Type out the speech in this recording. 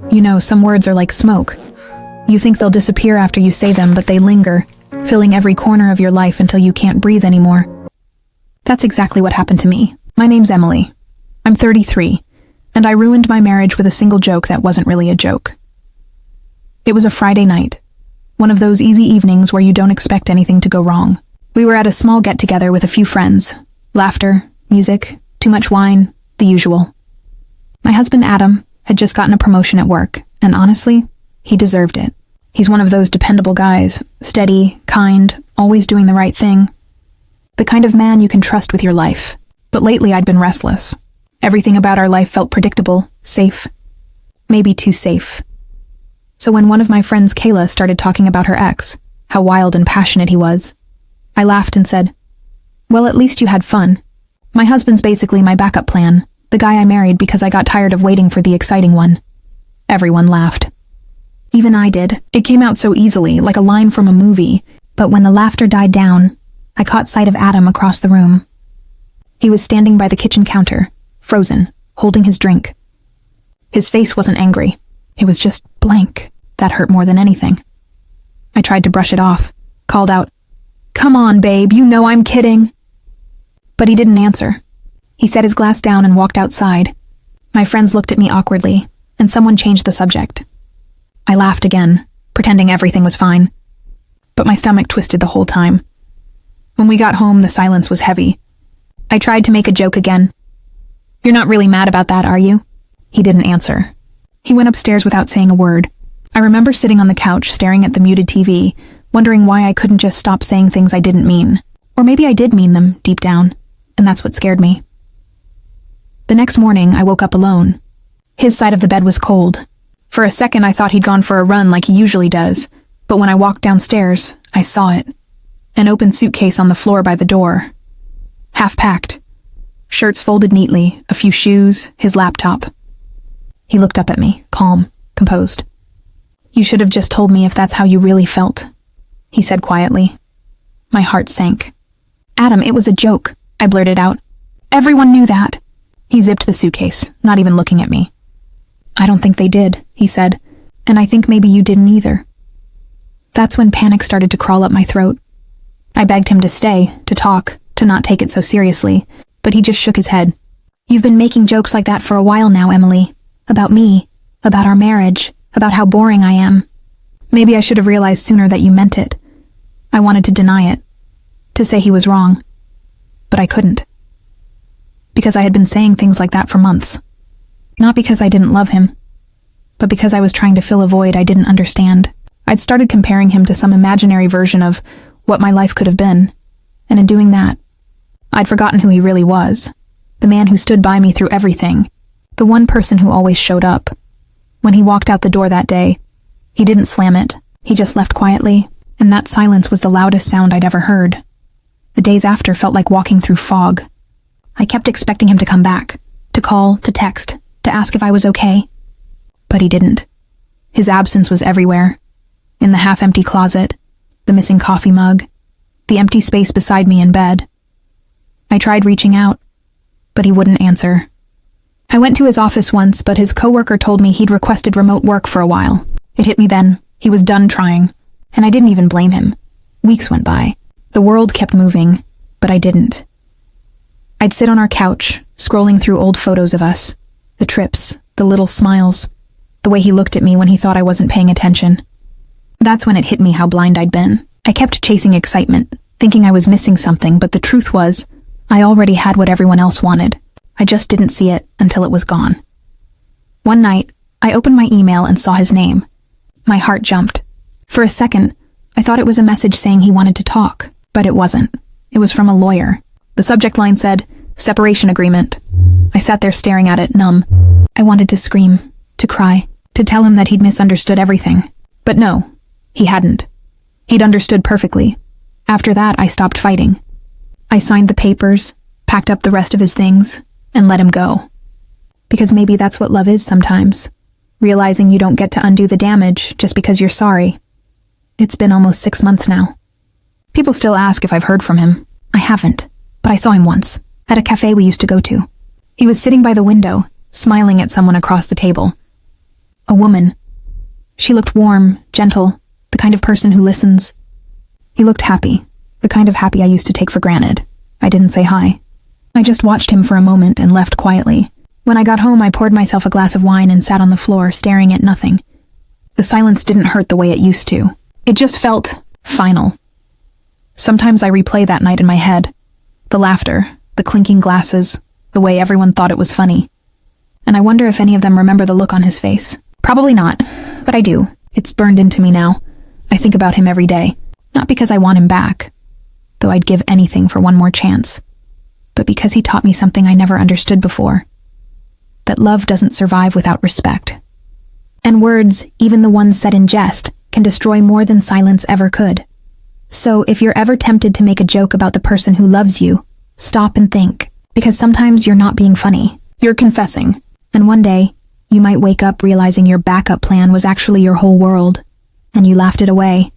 You know, some words are like smoke. You think they'll disappear after you say them, but they linger, filling every corner of your life until you can't breathe anymore. That's exactly what happened to me. My name's Emily. I'm 33, and I ruined my marriage with a single joke that wasn't really a joke. It was a Friday night, one of those easy evenings where you don't expect anything to go wrong. We were at a small get-together with a few friends. Laughter, music, too much wine, the usual. My husband, Adam, had just gotten a promotion at work, and honestly, he deserved it. He's one of those dependable guys, steady, kind, always doing the right thing. The kind of man you can trust with your life. But lately I'd been restless. Everything about our life felt predictable, safe. Maybe too safe. So when one of my friends, Kayla, started talking about her ex, how wild and passionate he was, I laughed and said, "Well, at least you had fun. My husband's basically my backup plan, the guy I married because I got tired of waiting for the exciting one." Everyone laughed. Even I did. It came out so easily, like a line from a movie. But when the laughter died down, I caught sight of Adam across the room. He was standing by the kitchen counter, frozen, holding his drink. His face wasn't angry. It was just blank. That hurt more than anything. I tried to brush it off, called out, "Come on, babe, you know I'm kidding." But he didn't answer. He set his glass down and walked outside. My friends looked at me awkwardly, and someone changed the subject. I laughed again, pretending everything was fine. But my stomach twisted the whole time. When we got home, the silence was heavy. I tried to make a joke again. "You're not really mad about that, are you?" He didn't answer. He went upstairs without saying a word. I remember sitting on the couch staring at the muted TV, wondering why I couldn't just stop saying things I didn't mean. Or maybe I did mean them, deep down, and that's what scared me. The next morning, I woke up alone. His side of the bed was cold. For a second, I thought he'd gone for a run like he usually does, but when I walked downstairs, I saw it. An open suitcase on the floor by the door. Half-packed. Shirts folded neatly, a few shoes, his laptop. He looked up at me, calm, composed. "You should have just told me if that's how you really felt," he said quietly. My heart sank. "Adam, it was a joke," I blurted out. "Everyone knew that." He zipped the suitcase, not even looking at me. "I don't think they did," he said, "and I think maybe you didn't either." That's when panic started to crawl up my throat. I begged him to stay, to talk, to not take it so seriously, but he just shook his head. "You've been making jokes like that for a while now, Emily. About me, about our marriage, about how boring I am. Maybe I should have realized sooner that you meant it." I wanted to deny it, to say he was wrong, but I couldn't. Because I had been saying things like that for months. Not because I didn't love him, but because I was trying to fill a void I didn't understand. I'd started comparing him to some imaginary version of what my life could have been, and in doing that, I'd forgotten who he really was. The man who stood by me through everything. The one person who always showed up. When he walked out the door that day, he didn't slam it. He just left quietly, and that silence was the loudest sound I'd ever heard. The days after felt like walking through fog. I kept expecting him to come back, to call, to text, to ask if I was okay. But he didn't. His absence was everywhere. In the half-empty closet, the missing coffee mug, the empty space beside me in bed. I tried reaching out, but he wouldn't answer. I went to his office once, but his coworker told me he'd requested remote work for a while. It hit me then. He was done trying, and I didn't even blame him. Weeks went by. The world kept moving, but I didn't. I'd sit on our couch, scrolling through old photos of us. The trips, the little smiles, the way he looked at me when he thought I wasn't paying attention. That's when it hit me how blind I'd been. I kept chasing excitement, thinking I was missing something, but the truth was, I already had what everyone else wanted. I just didn't see it until it was gone. One night, I opened my email and saw his name. My heart jumped. For a second, I thought it was a message saying he wanted to talk, but it wasn't. It was from a lawyer. The subject line said, "Separation agreement." I sat there staring at it, numb. I wanted to scream, to cry, to tell him that he'd misunderstood everything. But no, he hadn't. He'd understood perfectly. After that, I stopped fighting. I signed the papers, packed up the rest of his things, and let him go. Because maybe that's what love is sometimes. Realizing you don't get to undo the damage just because you're sorry. It's been almost 6 months now. People still ask if I've heard from him. I haven't, but I saw him once, at a cafe we used to go to. He was sitting by the window, smiling at someone across the table. A woman. She looked warm, gentle, the kind of person who listens. He looked happy, the kind of happy I used to take for granted. I didn't say hi. I just watched him for a moment and left quietly. When I got home, I poured myself a glass of wine and sat on the floor, staring at nothing. The silence didn't hurt the way it used to. It just felt final. Sometimes I replay that night in my head. The laughter, the clinking glasses, the way everyone thought it was funny. And I wonder if any of them remember the look on his face. Probably not, but I do. It's burned into me now. I think about him every day. Not because I want him back, though I'd give anything for one more chance, but because he taught me something I never understood before. That love doesn't survive without respect. And words, even the ones said in jest, can destroy more than silence ever could. So if you're ever tempted to make a joke about the person who loves you, stop and think, because sometimes you're not being funny. You're confessing. And one day, you might wake up realizing your backup plan was actually your whole world, and you laughed it away.